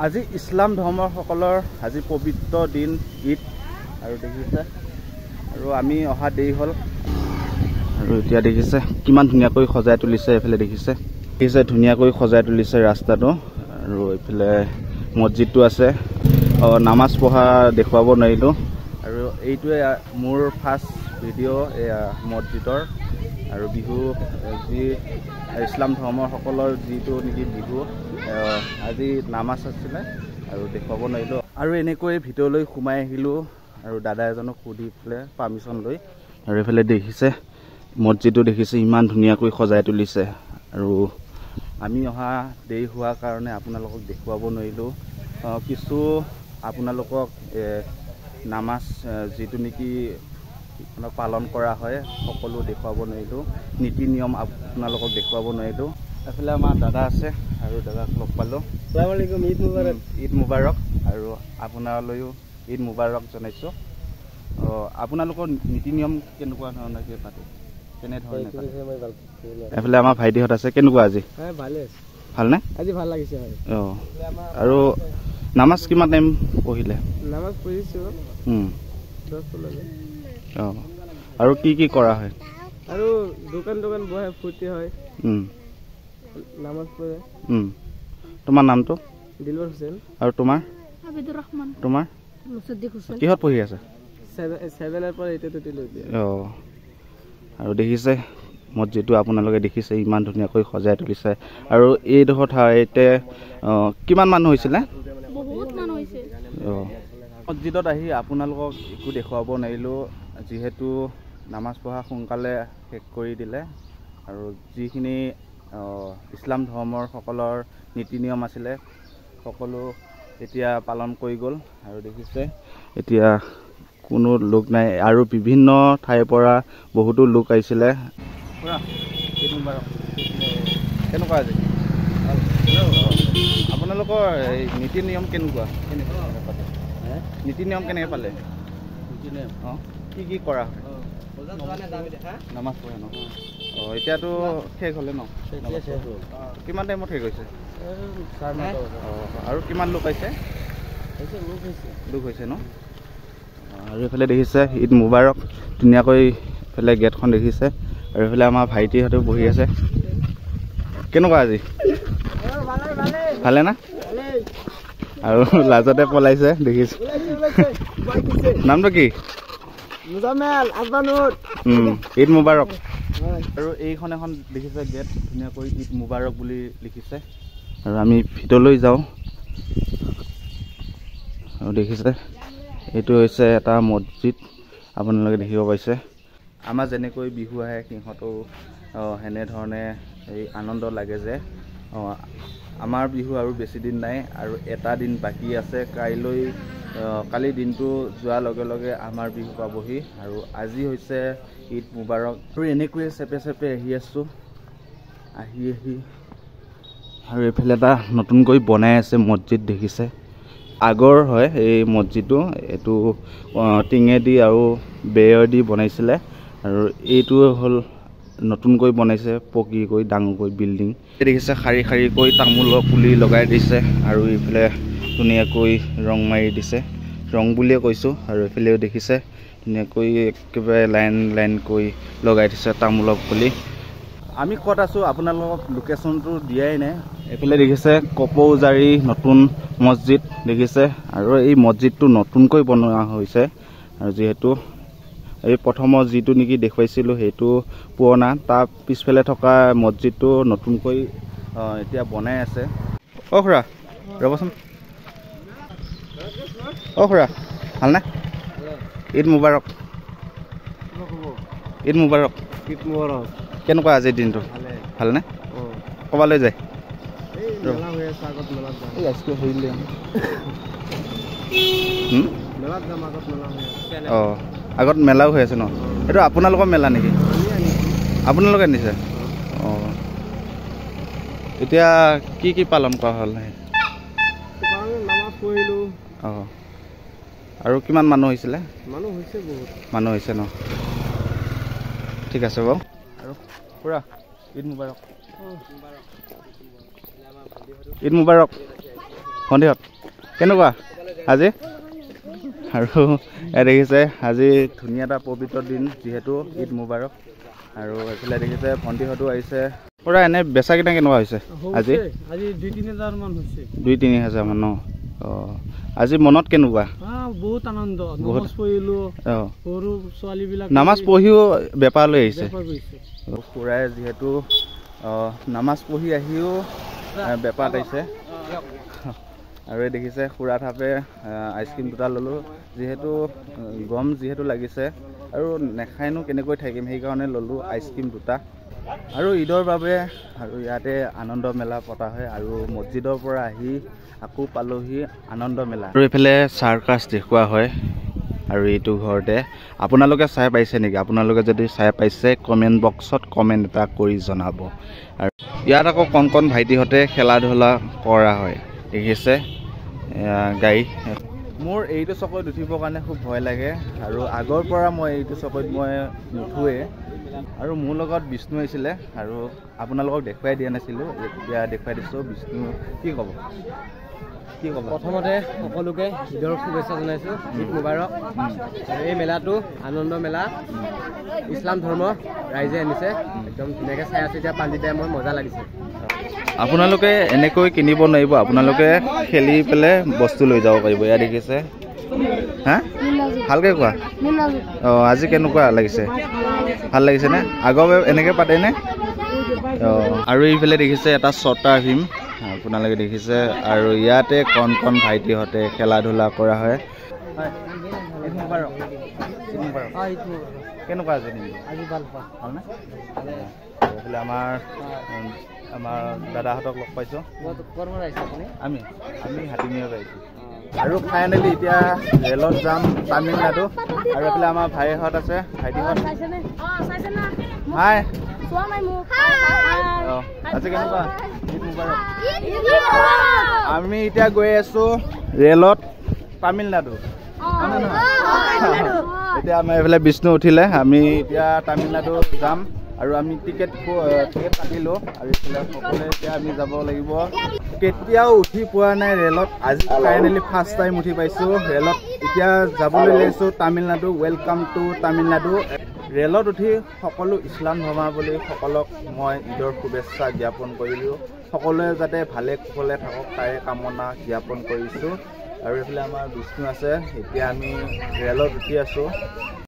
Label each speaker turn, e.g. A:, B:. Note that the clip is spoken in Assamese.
A: আজি ইছলাম ধৰ্মসকলৰ আজি পবিত্ৰ দিন ঈদ আৰু দেখিছে আৰু আমি অহা দেৰি হ'ল আৰু এতিয়া দেখিছে কিমান ধুনীয়াকৈ সজাই তুলিছে এফালে দেখিছে ধুনীয়াকৈ সজাই তুলিছে ৰাস্তাটো আৰু এফালে মছজিদটো আছে নামাজ পঢ়া দেখুৱাব নোৱাৰিলো আৰু এইটোৱে মোৰ ফাৰ্ষ্ট ভিডিঅ' এয়া মছজিদৰ আৰু বিহু যি ইছলাম ধৰ্মসকলৰ যিটো নেকি বিহু আজি নামাজ আছিলে আৰু দেখুৱাব নোৱাৰিলো আৰু এনেকৈ ভিতৰলৈ সোমাই আহিলোঁ আৰু দাদা এজনক সুধি পেলাই পাৰ্মিশ্যন লৈ আৰু এইফালে দেখিছে মছজিদটো দেখিছে ইমান ধুনীয়াকৈ সজাই তুলিছে আৰু আমি অহা দেৰি হোৱাৰ কাৰণে আপোনালোকক দেখুৱাব নোৱাৰিলোঁ কিছু আপোনালোকক নামাজ যিটো নেকি পালন কৰা হয় সকলো দেখুৱাব নোৱাৰিলোঁ নীতি নিয়ম আপোনালোকক দেখুৱাব নোৱাৰিলোঁ এফালে আমাৰ দাদা আছে আৰু দাদাক লগ পালোঁ আসসালামু আলাইকুম ঈদ মুবাৰক আৰু আপোনালৈও ঈদ মুবাৰক জনাইছোঁ আপোনালোকৰ নীতি নিয়ম কেনেকুৱা ধৰণে পাতে কেনেধৰণে এফালে আমাৰ ভাইটিহঁত আছে কেনেকুৱা আজি ভালনে
B: আজি ভাল লাগিছে
A: আৰু নামাজ কিমান টাইম পঢ়িলে
B: নামাজ পঢ়িছোঁ
A: আৰু কি কি কৰা হয়
B: আৰু দোকান বহে ফূৰ্তি হয় নামাজ পঢ়ে
A: তোমাৰ নামটো
B: দিলৱাৰ হুছেইন
A: আৰু তোমাৰ
C: আবিদুৰ ৰহমান
A: তোমাৰ
C: মুছদ্দিক হুছেইন
A: কিহত পঢ়ি আছে
B: 7 পৰা 8 লৈ
A: আৰু দেখিছে মছজিদটো আপোনালোকে দেখিছে ইমান ধুনীয়াকৈ সজাই তুলিছে আৰু এইডোখৰ ঠাইতে কিমান মানুহ হৈছিলে
C: বহুত মানুহ হৈছে
A: মছজিদত আহি আপোনালোকক একো দেখুৱাব নোৱাৰিলোঁ যিহেতু নামাজ পঢ়া সোনকালে শেষ কৰি দিলে আৰু যিখিনি ইছলাম ধৰ্মৰ সকলৰ নীতি নিয়ম আছিলে সকলো এতিয়া পালন কৰি গ'ল আৰু দেখিছে এতিয়া কোনো লোক নাই আৰু বিভিন্ন ঠাইৰ পৰা বহুতো লোক আহিছিলে কেনেকুৱা আজি আপোনালোকৰ নীতি নিয়ম কেনেকুৱা নীতি নিয়ম কেনেকৈ পালে কি কৰা হয় নামাজ পঢ়ে ন এতিয়াতো শেষ হ'লে ন কিমান টাইমত শেষ হৈছে আৰু কিমান লোক আহিছে লোক হৈছে ন আৰু এইফালে দেখিছে ঈদ মুবাৰক ধুনীয়াকৈ এইফালে গেটখন দেখিছে আৰু এইফালে আমাৰ ভাইটিহঁতেও বহি আছে কেনেকুৱা আজি ভালে না আৰু লাজতে পলাইছে দেখিছো নামটো কি ঈদ মুবাৰক আৰু এইখন এখন দেখিছে গেট ধুনীয়াকৈ ঈদ মুবাৰক বুলি লিখিছে আৰু আমি ভিতৰলৈ যাওঁ আৰু দেখিছে এইটো হৈছে এটা মছজিদ আপোনালোকে দেখিব পাইছে আমাৰ যেনেকৈ বিহু আহে সিহঁতেও সেনেধৰণে এই আনন্দ লাগে যে আমাৰ বিহু আৰু বেছি দিন নাই আৰু এটা দিন বাকী আছে কালি দিনটো যোৱাৰ লগে লগে আমাৰ বিহু পাবহি আৰু আজি হৈছে ঈদ মুবাৰক আৰু এনেকৈয়ে চেপে আহি আছোঁ আহি আৰু এইফালে এটা নতুনকৈ বনাই আছে মছজিদ দেখিছে আগৰ হয় এই মছজিদটো এইটো টিঙেদি আৰু বেৰেদি বনাইছিলে আৰু এইটো হ'ল নতুনকৈ বনাইছে পকীকৈ ডাঙৰকৈ বিল্ডিং দেখিছে শাৰীকৈ তামোলৰ পুলি লগাই দিছে আৰু এইফালে ধুনীয়াকৈ ৰং মাৰি দিছে ৰং বুলিয়ে কৈছোঁ আৰু এইফালেও দেখিছে ধুনীয়াকৈ একেবাৰে লাইনকৈ লগাই দিছে তামোলৰ পুলি আমি ক'ত আছোঁ আপোনালোকক লোকেশ্যনটো দিয়াই নাই এইফালে দেখিছে কপৌজাৰী নতুন মছজিদ দেখিছে আৰু এই মছজিদটো নতুনকৈ বনোৱা হৈছে আৰু যিহেতু এই প্ৰথমৰ যিটো নেকি দেখুৱাইছিলোঁ সেইটো পুৰণা তাৰ পিছফালে থকা মছজিদটো নতুনকৈ এতিয়া বনাই আছে খুৰা ৰ'বচোন খুৰা ভালনে ঈদ মুবাৰক কেনেকুৱা আজিৰ দিনটো ভালনে ক'বালৈ যায় আগত মেলাও হৈ আছে ন এইটো আপোনালোকৰ মেলা নেকি আপোনালোকে আনিছে এতিয়া কি পালন কৰা হ'ল আৰু কিমান মানুহ হৈছিলে মানুহ হৈছে ন ঠিক আছে বাৰু আৰু পুৰা ঈদ মুবাৰক ঈদ মুবাৰক ভণ্টিহঁত কেনেকুৱা আজি? আৰু ইয়াত দেখিছে আজি ধুনীয়া এটা পবিত্ৰ দিন, যিহেতু ঈদ মুবাৰক। আৰু এইফালে দেখিছে ভণ্টিহঁতো আহিছে। পুৰা এনে বেচা কিনা কেনেকুৱা হৈছে আজি?
B: আজি 2-3 মান হৈছে।
A: 2-3 হাজাৰ মান ন? অঁ, আজি মনত কেনেকুৱা?
B: বহুত আনন্দ। নামাজ পঢ়িলো। সৰু ছোৱালীবিলাক
A: নামাজ পঢ়িও বেপাৰ লৈ আহিছে। খুৰাই যিহেতু নামাজ পঢ়ি আহিও বেপাৰত আহিছে। আৰু এই দেখিছে খুৰা থাপে আইচক্ৰীম দুটা ল'লোঁ, যিহেতু গৰম যিহেতু লাগিছে আৰু নেখায়নো কেনেকৈ থাকিম, সেইকাৰণে ল'লোঁ আইচক্ৰীম দুটা। আৰু ঈদৰ বাবে আৰু ইয়াতে আনন্দ মেলা পতা হয়। আৰু মছজিদৰ পৰা আহি আকৌ পালোহি আনন্দ মেলা। আৰু এইফালে চাৰ্কাছ দেখুওৱা হয়। আৰু এইটো ঘৰতে আপোনালোকে চাই পাইছে নেকি? আপোনালোকে যদি চাই পাইছে কমেণ্ট বক্সত কমেণ্ট এটা কৰি জনাব। আৰু ইয়াত আকৌ কণ কণ ভাইটিহঁতে খেলা ধূলা কৰা হয়, দেখিছে গাড়ী। মোৰ এইটো চকত উঠিবৰ কাৰণে খুব ভয় লাগে, আৰু আগৰ পৰা মই এইটো চকত মই নুঠোৱে। আৰু মোৰ লগত বিষ্ণু আহিছিলে, আৰু আপোনালোকক দেখুৱাই দিয়া নাছিলোঁ, এতিয়া দেখুৱাই দিছোঁ। বিষ্ণু কি ক'ব?
B: প্ৰথমতে সকলোকে ঈদৰ শুভেচ্ছা জনাইছোঁ। ঈদ মুবাৰক। এই মেলাটো আনন্দ মেলা, ইছলাম ধৰ্ম ৰাইজে আনিছে। একদম ধুনীয়াকৈ চাই আছোঁ এতিয়া পানী টাইমত, মজা লাগিছে।
A: আপোনালোকে এনেকৈ কিনিব নোৱাৰিব, আপোনালোকে খেলি পেলাই বস্তু লৈ যাব পাৰিব। এয়া দেখিছে। হা ভালকৈ কোৱা। অঁ, আজি কেনেকুৱা লাগিছে? ভাল লাগিছেনে? আগৰ এনেকৈ পাতেনে? অঁ, আৰু এইফালে দেখিছে এটা ছটা ভীম, আপোনালোকে দেখিছে। আৰু ইয়াতে কণ কণ ভাইটিহঁতে খেলা ধূলা কৰা হয়। কেনেকুৱা আজি?
B: আজি ভাল পোৱা
A: ভালনে? এইফালে আমাৰ দাদাহঁতক লগ পাইছোঁ। আমি হাতীমিয়া পাইছোঁ। আৰু ফাইনেলি এতিয়া ৰেলত যাম তামিলনাডু। আৰু এইফালে আমাৰ ভাইহঁত আছে, ভাইটিহঁত। হাই। আজি কেনেকুৱা? আমি এতিয়া গৈ আছোঁ ৰেলত তামিলনাডু। এতিয়া আমাৰ এইফালে বিষ্ণু উঠিলে, আমি এতিয়া তামিলনাডু যাম। আৰু আমি টিকেট কাটিলোঁ। আৰু এইফালে সকলোৱে এতিয়া আমি যাব লাগিব। কেতিয়াও উঠি পোৱা নাই ৰেলত, আজি ফাইনেলি ফাৰ্ষ্ট টাইম উঠি পাইছোঁ ৰেলত। এতিয়া যাবলৈ লৈছোঁ তামিলনাডু। Welcome to Tamil Nadu. ৰেলত উঠি সকলো ইছলাম ধৰ্মাৱলম্বীসকলক মই ঈদৰ শুভেচ্ছা জ্ঞাপন কৰিলোঁ। সকলোৱে যাতে ভালে কুশলে থাকক তাৰে কামনা জ্ঞাপন কৰিছোঁ। আৰু এইফালে আমাৰ বিষ্ণু আছে। এতিয়া আমি ৰেলত উঠি আছোঁ।